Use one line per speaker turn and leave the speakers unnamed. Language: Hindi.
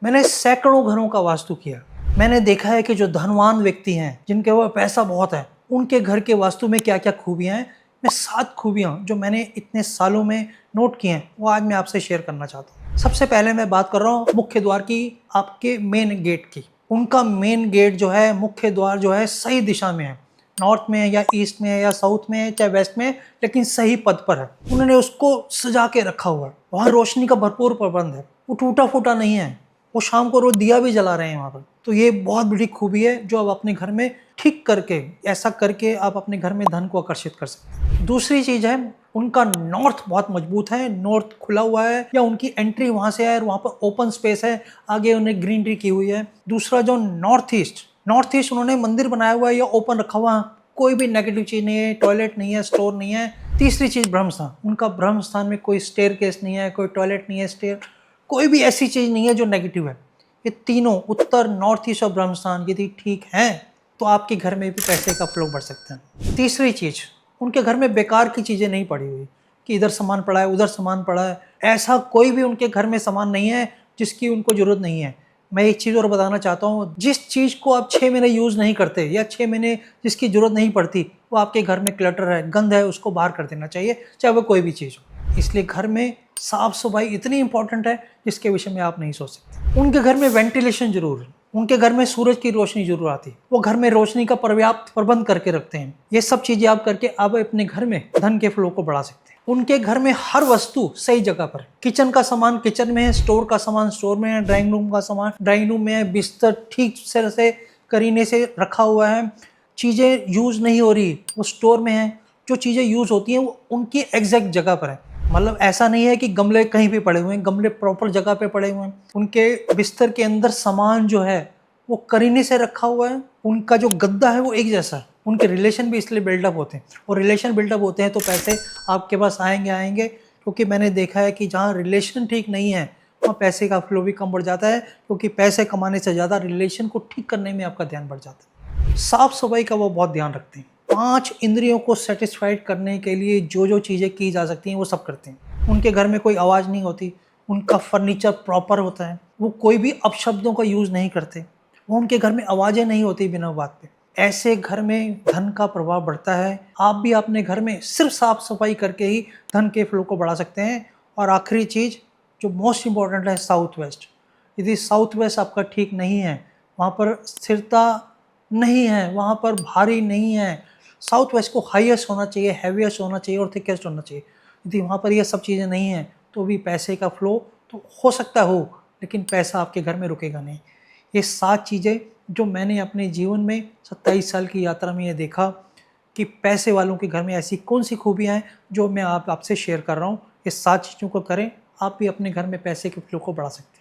मैंने सैकड़ों घरों का वास्तु किया। मैंने देखा है कि जो धनवान व्यक्ति हैं, जिनके पास पैसा बहुत है, उनके घर के वास्तु में क्या-क्या खूबियाँ हैं। मैं 7 खूबियाँ जो मैंने इतने सालों में नोट की हैं, वो आज मैं आपसे शेयर करना चाहता हूँ। सबसे पहले मैं बात कर रहा हूँ मुख्य द्वार की, आपके मेन गेट की। उनका मेन गेट जो है, मुख्य द्वार जो है, सही दिशा में है। नॉर्थ में है या ईस्ट में है या साउथ में है, चाहे वेस्ट में है, लेकिन सही पद पर है। उन्होंने उसको सजा के रखा हुआ है। वहाँ रोशनी का भरपूर प्रबंध है। वो टूटा-फूटा नहीं है। वो शाम को रोज दिया भी जला रहे हैं वहाँ पर। तो ये बहुत बड़ी खूबी है जो आप अपने घर में ठीक करके, ऐसा करके आप अपने घर में धन को आकर्षित कर सकते हैं। दूसरी चीज है, उनका नॉर्थ बहुत मजबूत है। नॉर्थ खुला हुआ है या उनकी एंट्री वहां से है और वहां पर ओपन स्पेस है, आगे उन्हें ग्रीनरी की हुई है। दूसरा जो नॉर्थ ईस्ट उन्होंने मंदिर बनाया हुआ है या ओपन रखा हुआ है, कोई भी नेगेटिव चीज नहीं है, टॉयलेट नहीं है, स्टोर नहीं है। तीसरी चीज ब्रह्मस्थान, उनका ब्रह्मस्थान में कोई स्टेयरकेस नहीं है, कोई टॉयलेट नहीं है, कोई भी ऐसी चीज नहीं है जो नेगेटिव है। ये तीनों, उत्तर, नॉर्थ ईस्ट और ब्रह्मस्थान, यदि ठीक हैं तो आपके घर में भी पैसे का फ्लो बढ़ सकता है। तीसरी चीज, उनके घर में बेकार की चीजें नहीं पड़ी हुई कि इधर सामान पड़ा है, उधर सामान पड़ा है। ऐसा कोई भी उनके घर में सामान नहीं है जिसकी उनको जरूरत नहीं है। मैं एक चीज और बताना चाहता हूँ, जिस चीज को आप 6 महीने यूज नहीं करते या 6 महीने जिसकी जरूरत नहीं पड़ती, वो आपके घर में क्लटर है, गंद है, उसको बाहर कर देना चाहिए, चाहे वो कोई भी चीज हो। इसलिए घर में साफ सफाई इतनी इंपॉर्टेंट है जिसके विषय में आप नहीं सोच सकते। उनके घर में वेंटिलेशन जरूर है। उनके घर में सूरज की रोशनी जरूर आती है। वो घर में रोशनी का पर्याप्त प्रबंध करके रखते हैं। ये सब चीजें आप करके आप अपने घर में धन के फ्लो को बढ़ा सकते हैं। उनके घर में हर वस्तु सही जगह पर है। किचन का सामान किचन में है, स्टोर का सामान स्टोर में है, ड्राइंग रूम का सामान ड्राइंग रूम में है, बिस्तर ठीक से करीने से रखा हुआ है। चीजें यूज नहीं हो रही, वो स्टोर में है। जो चीजें यूज होती हैं वो उनकी एग्जैक्ट जगह पर है। मतलब ऐसा नहीं है कि गमले कहीं भी पड़े हुए हैं, गमले प्रॉपर जगह पे पड़े हुए हैं। उनके बिस्तर के अंदर सामान जो है वो करीने से रखा हुआ है। उनका जो गद्दा है वो एक जैसा है। उनके रिलेशन भी इसलिए बिल्डअप होते हैं, और रिलेशन बिल्डअप होते हैं तो पैसे आपके पास आएंगे। क्योंकि मैंने देखा है कि जहाँ रिलेशन ठीक नहीं है वहाँ पैसे का फ्लो भी कम बढ़ जाता है, क्योंकि पैसे कमाने से ज़्यादा रिलेशन को ठीक करने में आपका ध्यान बढ़ जाता है। साफ सफाई का वो बहुत ध्यान रखते हैं। 5 इंद्रियों को सेटिस्फाइड करने के लिए जो चीज़ें की जा सकती हैं वो सब करते हैं। उनके घर में कोई आवाज़ नहीं होती। उनका फर्नीचर प्रॉपर होता है। वो कोई भी अपशब्दों का यूज़ नहीं करते। वो उनके घर में आवाज़ें नहीं होती बिना बात पे। ऐसे घर में धन का प्रभाव बढ़ता है। आप भी अपने घर में सिर्फ साफ सफाई करके ही धन के फ्लो को बढ़ा सकते हैं। और आखिरी चीज़ जो मोस्ट इम्पॉर्टेंट है, साउथ वेस्ट। यदि साउथ वेस्ट आपका ठीक नहीं है, वहाँ पर स्थिरता नहीं है, वहाँ पर भारी नहीं है। साउथ वेस्ट को हाईएस्ट होना चाहिए, हैवीएस्ट होना चाहिए और थिकेस्ट होना चाहिए। यदि वहाँ पर ये सब चीज़ें नहीं हैं तो भी पैसे का फ्लो तो हो सकता हो, लेकिन पैसा आपके घर में रुकेगा नहीं। ये 7 चीज़ें जो मैंने अपने जीवन में 27 साल की यात्रा में ये देखा कि पैसे वालों के घर में ऐसी कौन सी खूबियाँ हैं जो मैं आपसे शेयर कर रहा हूँ। ये 7 चीज़ों को करें, आप भी अपने घर में पैसे के फ्लो को बढ़ा सकते हैं।